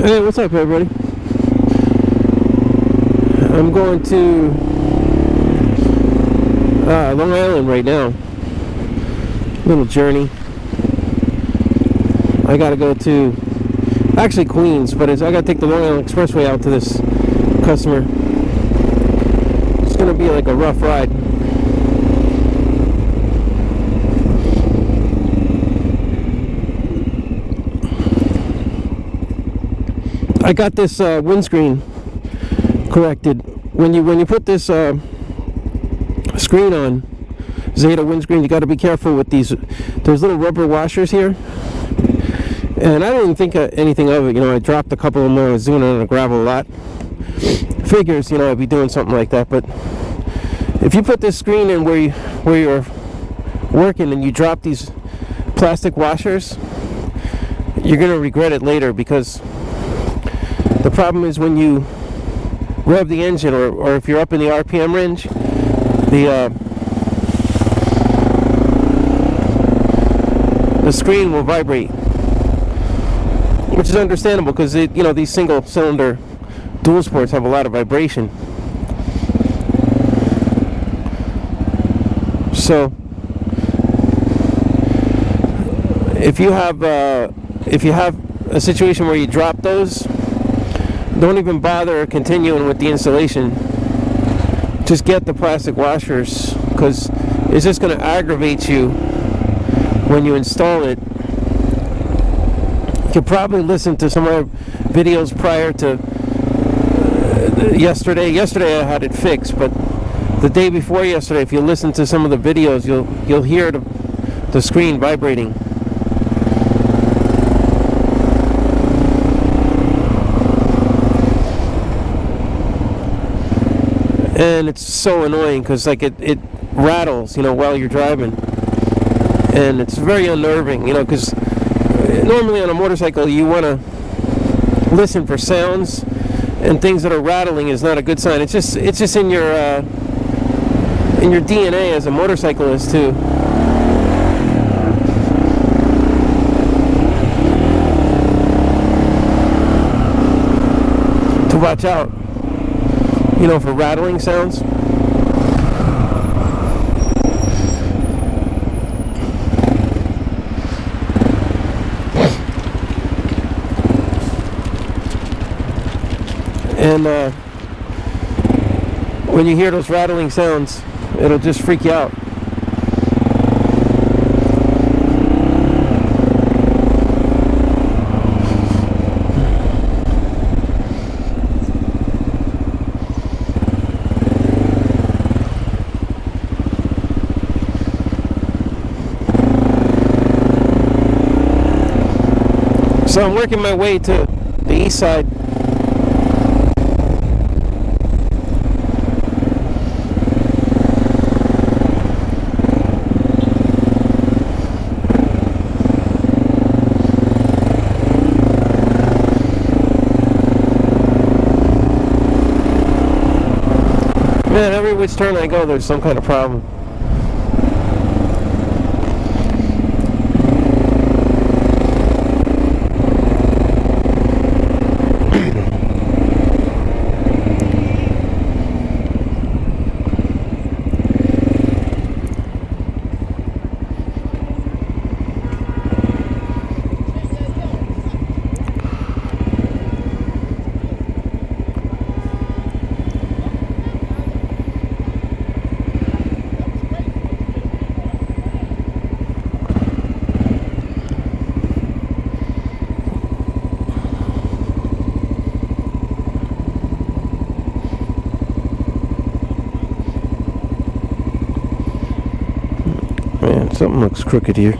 Hey, what's up, everybody? I'm going to Long Island right now. Little journey. I gotta go to actually Queens, but I gotta take the Long Island Expressway out to this customer. It's gonna be like a rough ride. I got this windscreen corrected. When you put this screen on, Zeta windscreen, you got to be careful with these. There's little rubber washers here, and I didn't think anything of it. You know, I dropped a couple of them when I was doing it on the gravel a lot. Figures, you know, I'd be doing something like that. But if you put this screen in where you're working and you drop these plastic washers, you're gonna regret it later, because the problem is when you rev the engine, or if you're up in the RPM range, the screen will vibrate, which is understandable because these single cylinder dual sports have a lot of vibration. So if you have a situation where you drop those, don't even bother continuing with the installation. Just get the plastic washers, because it's just going to aggravate you when you install it. You could probably listen to some of my videos prior to yesterday. Yesterday I had it fixed, but the day before yesterday, if you listen to some of the videos, you'll hear the screen vibrating. And it's so annoying because it rattles, while you're driving, and it's very unnerving, because normally on a motorcycle you want to listen for sounds, and things that are rattling is not a good sign. It's just in your DNA as a motorcyclist to watch out, for rattling sounds. And when you hear those rattling sounds, it'll just freak you out. So I'm working my way to the east side. Man, every which turn I go, there's some kind of problem. Man, something looks crooked here.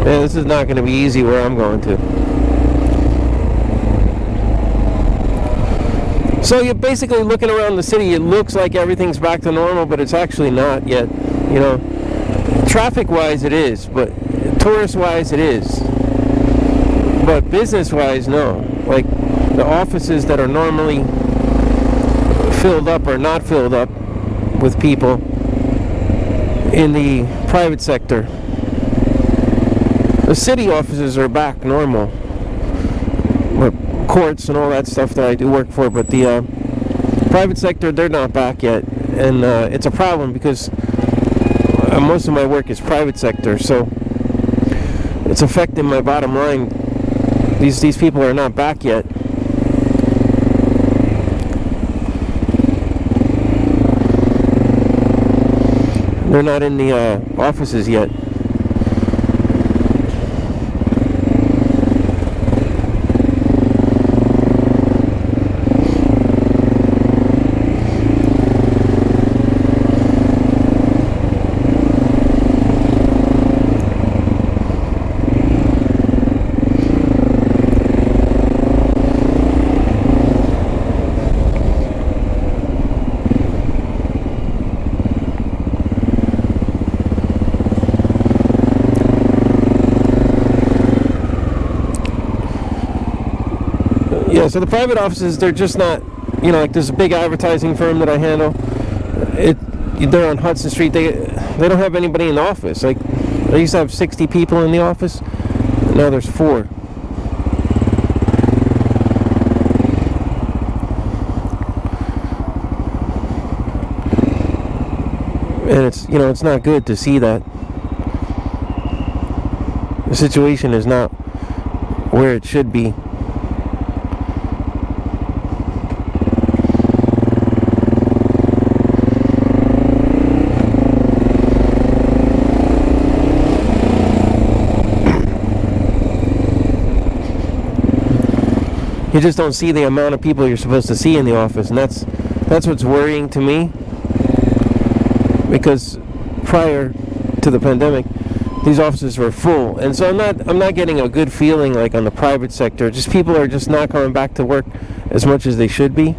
Man, this is not going to be easy where I'm going to. So you're basically looking around the city, it looks like everything's back to normal, but it's actually not yet. You know, traffic-wise it is, but tourist-wise it is. But business-wise, no. Like, the offices that are normally filled up are not filled up with people in the private sector. The city offices are back normal. But courts and all that stuff that I do work for, but the private sector, they're not back yet, and it's a problem because most of my work is private sector, so it's affecting my bottom line. These people are not back yet. They're not in the offices yet. Yeah, so the private offices, they're just not, you know, like there's a big advertising firm that I handle. They're on Hudson Street. They don't have anybody in the office. Like, they used to have 60 people in the office. Now there's 4. And it's, you know, it's not good to see that. The situation is not where it should be. You just don't see the amount of people you're supposed to see in the office, and that's what's worrying to me. Because prior to the pandemic, these offices were full, and so I'm not getting a good feeling like on the private sector. Just people are just not coming back to work as much as they should be.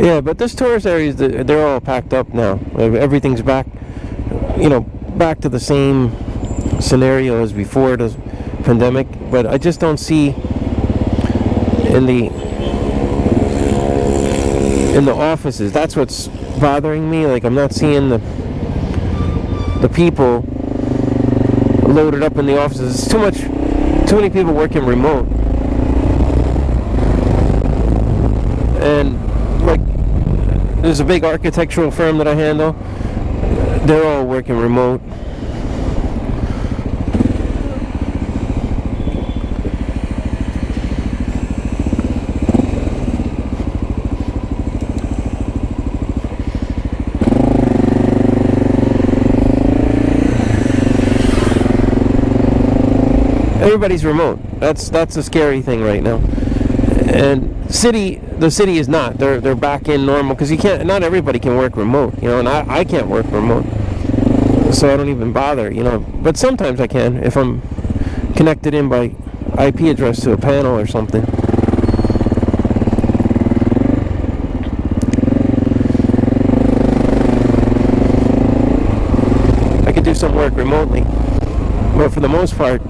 Yeah, but this tourist areas, they're all packed up now. Everything's back, you know, back to the same scenario as before the pandemic. But I just don't see in the offices. That's what's bothering me. Like, I'm not seeing the people loaded up in the offices. It's too many people working remote. And like, there's a big architectural firm that I handle. They're all working remote. Everybody's remote. That's a scary thing right now. And the city is not. They're back in normal because you can't. Not everybody can work remote, and I can't work remote, so I don't even bother, But sometimes I can if I'm connected in by IP address to a panel or something. I could do some work remotely, but for the most part,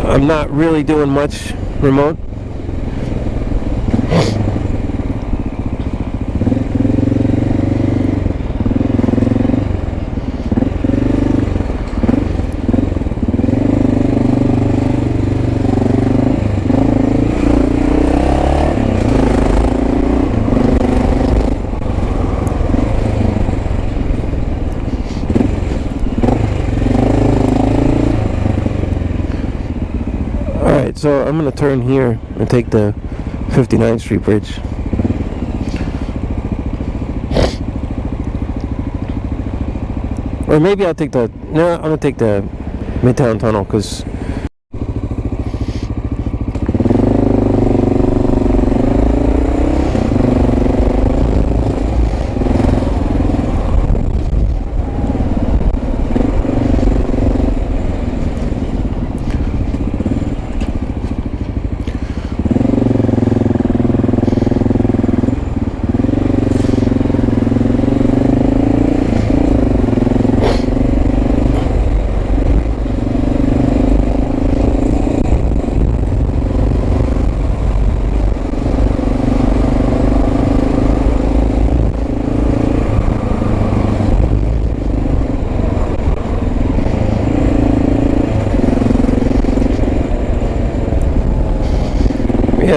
I'm not really doing much remote. So I'm going to turn here and take the 59th Street Bridge. Or maybe I'll take I'm going to take the Midtown Tunnel because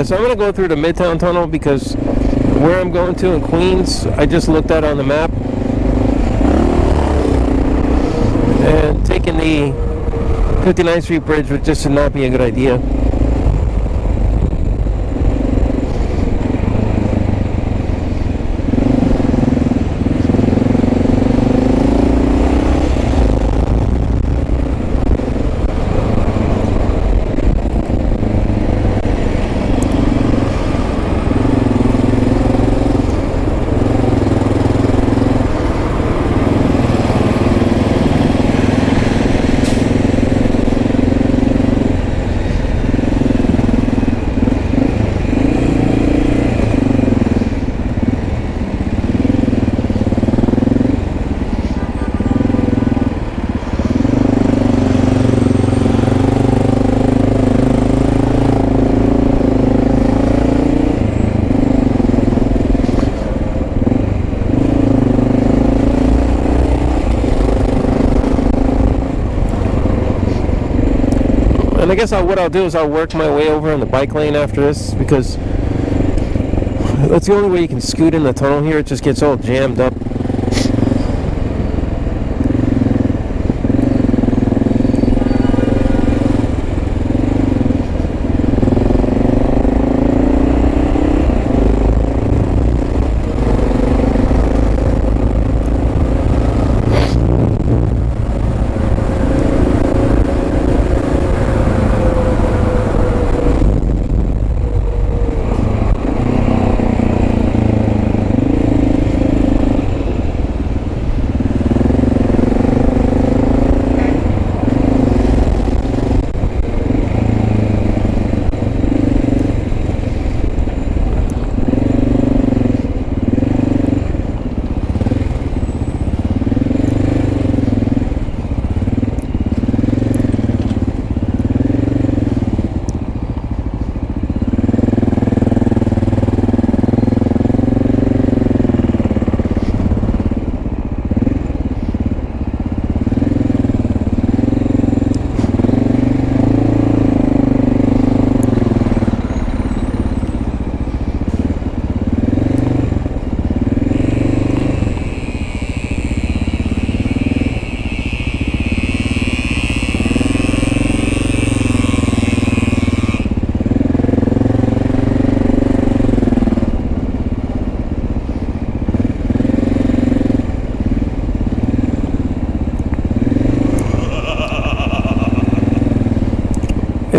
yeah, so I'm going to go through the Midtown Tunnel because where I'm going to in Queens, I just looked at on the map. And taking the 59th Street Bridge would just not be a good idea. And I guess what I'll do is I'll work my way over in the bike lane after this because that's the only way you can scoot in the tunnel here. It just gets all jammed up.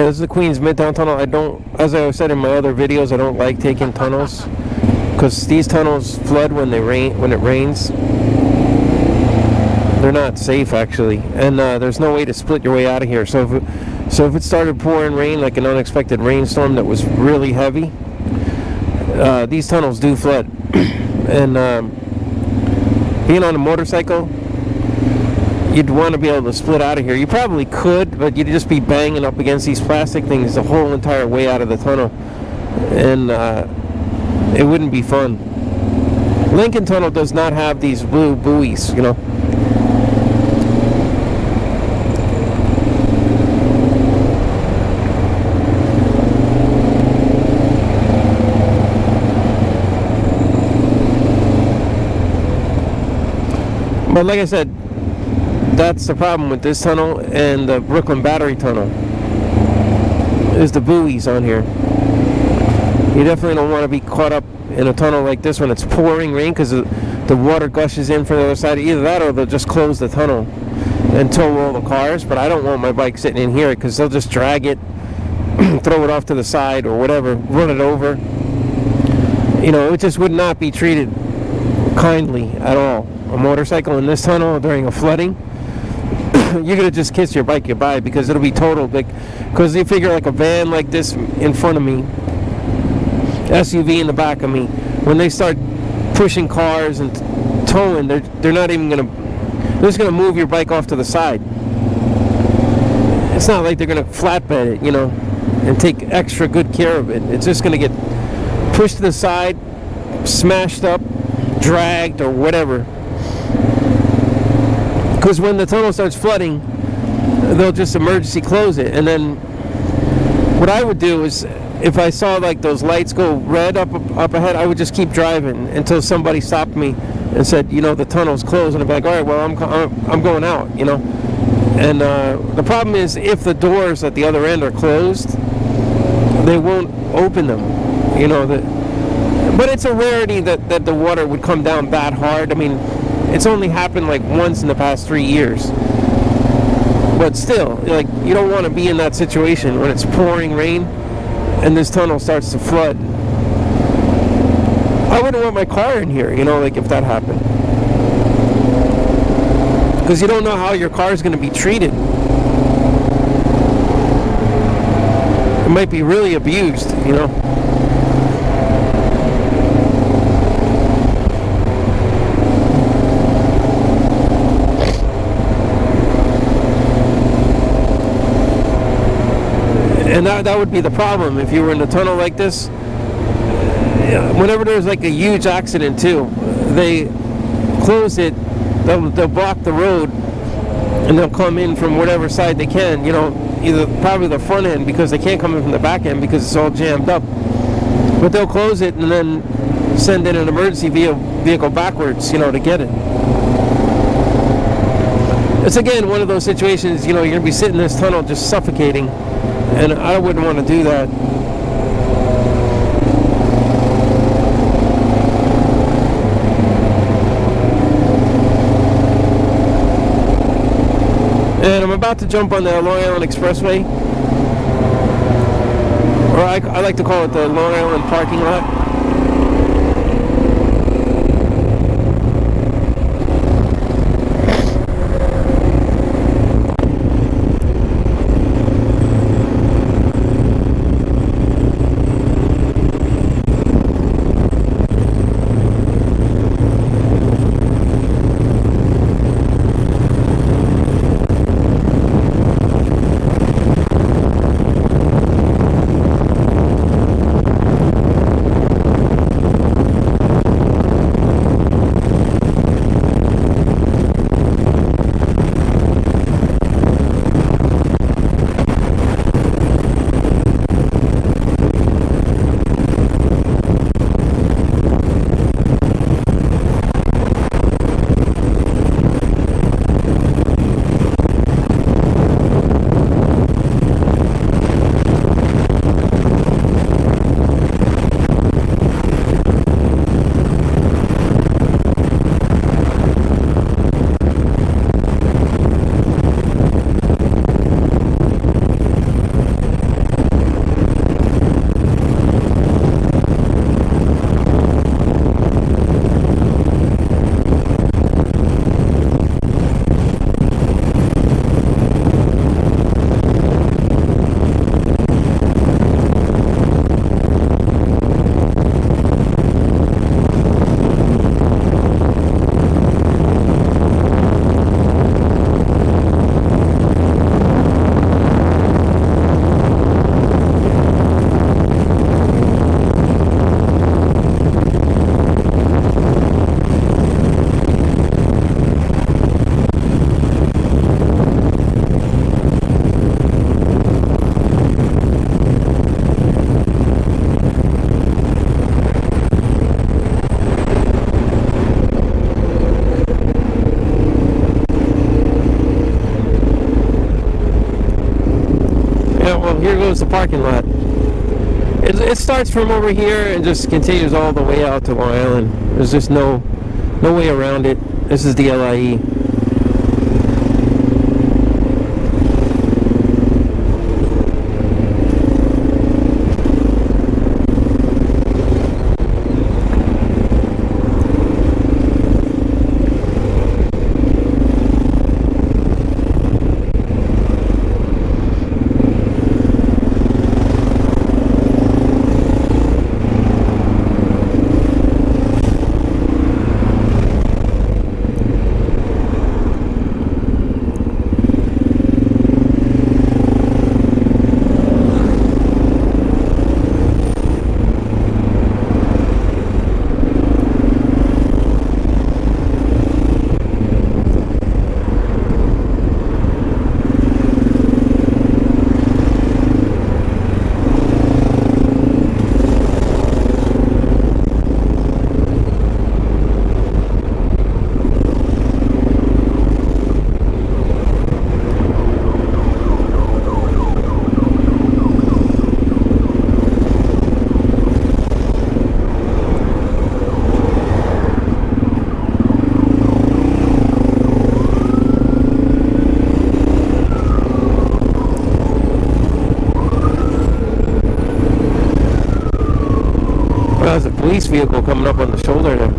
Yeah, this is the Queens Midtown Tunnel. I don't, as I said in my other videos, I don't like taking tunnels because these tunnels flood when it rains. They're not safe actually, and there's no way to split your way out of here. So if it started pouring rain, like an unexpected rainstorm that was really heavy, these tunnels do flood. And being on a motorcycle, you'd want to be able to split out of here. You probably could, but you'd just be banging up against these plastic things the whole entire way out of the tunnel, and it wouldn't be fun. Lincoln Tunnel does not have these blue buoys, you know. But like I said, that's the problem with this tunnel and the Brooklyn Battery Tunnel, is the buoys on here. You definitely don't want to be caught up in a tunnel like this when it's pouring rain, because the water gushes in from the other side. Either that or they'll just close the tunnel and tow all the cars. But I don't want my bike sitting in here because they'll just drag it, throw it off to the side or whatever, run it over. You know, it just would not be treated kindly at all. A motorcycle in this tunnel during a flooding, you're gonna just kiss your bike goodbye, because it'll be totaled. Because you figure like a van like this in front of me, SUV in the back of me, when they start pushing cars and towing, they're not even gonna, they're just gonna move your bike off to the side. It's not like they're gonna flatbed it, you know, and take extra good care of it. It's just gonna get pushed to the side, smashed up, dragged, or whatever. Because when the tunnel starts flooding, they'll just emergency close it. And then what I would do is, if I saw like those lights go red up ahead, I would just keep driving until somebody stopped me and said, you know, the tunnel's closed. And I'd be like, all right, well, I'm going out, you know. And the problem is, if the doors at the other end are closed, they won't open them, you know. But it's a rarity that the water would come down that hard. I mean, it's only happened like once in the past 3 years. But still, like, you don't want to be in that situation when it's pouring rain and this tunnel starts to flood. I wouldn't want my car in here, you know, like if that happened. Because you don't know how your car is going to be treated. It might be really abused, you know. And that would be the problem if you were in a tunnel like this. Whenever there's like a huge accident too, they close it, they'll block the road, and they'll come in from whatever side they can, you know, either probably the front end, because they can't come in from the back end because it's all jammed up. But they'll close it and then send in an emergency vehicle backwards, you know, to get it. It's again one of those situations, you know, you're gonna be sitting in this tunnel just suffocating. And I wouldn't want to do that. And I'm about to jump on the Long Island Expressway, or I like to call it the Long Island parking lot. here goes the parking lot. It starts from over here and just continues all the way out to Long Island. There's just no way around it. This is the LIE. There's a police vehicle coming up on the shoulder there.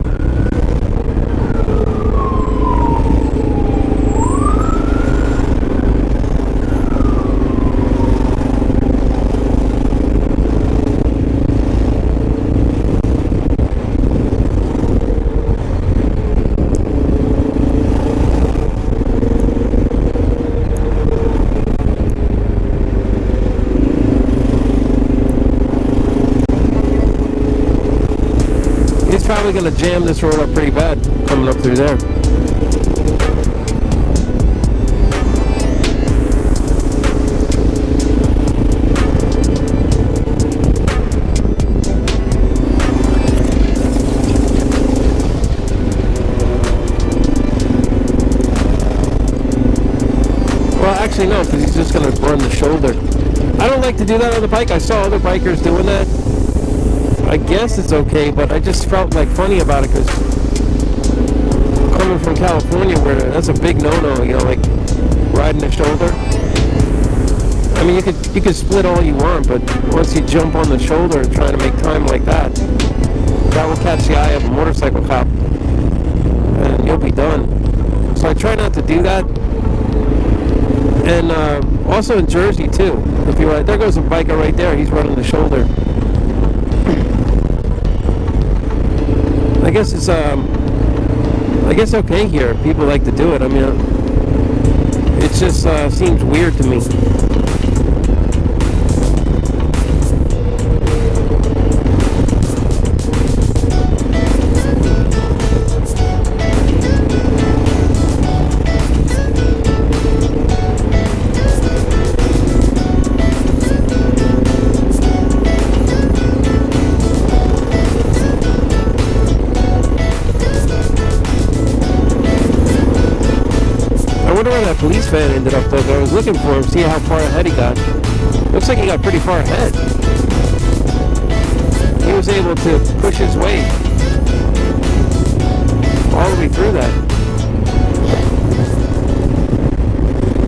He's probably going to jam this road up pretty bad coming up through there. Well, actually no, because he's just going to run the shoulder. I don't like to do that on the bike. I saw other bikers doing that. I guess it's okay, but I just felt like funny about it because coming from California, where that's a big no-no, you know, like riding the shoulder. I mean, you could split all you want, but once you jump on the shoulder trying to make time like that, that will catch the eye of a motorcycle cop, and you'll be done. So I try not to do that. And also in Jersey too. If you there goes a biker right there. He's running the shoulder. I guess it's okay here. People like to do it. I mean, it just seems weird to me. I wonder where that police van ended up though. I was looking for him, see how far ahead he got. Looks like he got pretty far ahead. He was able to push his way all the way through that.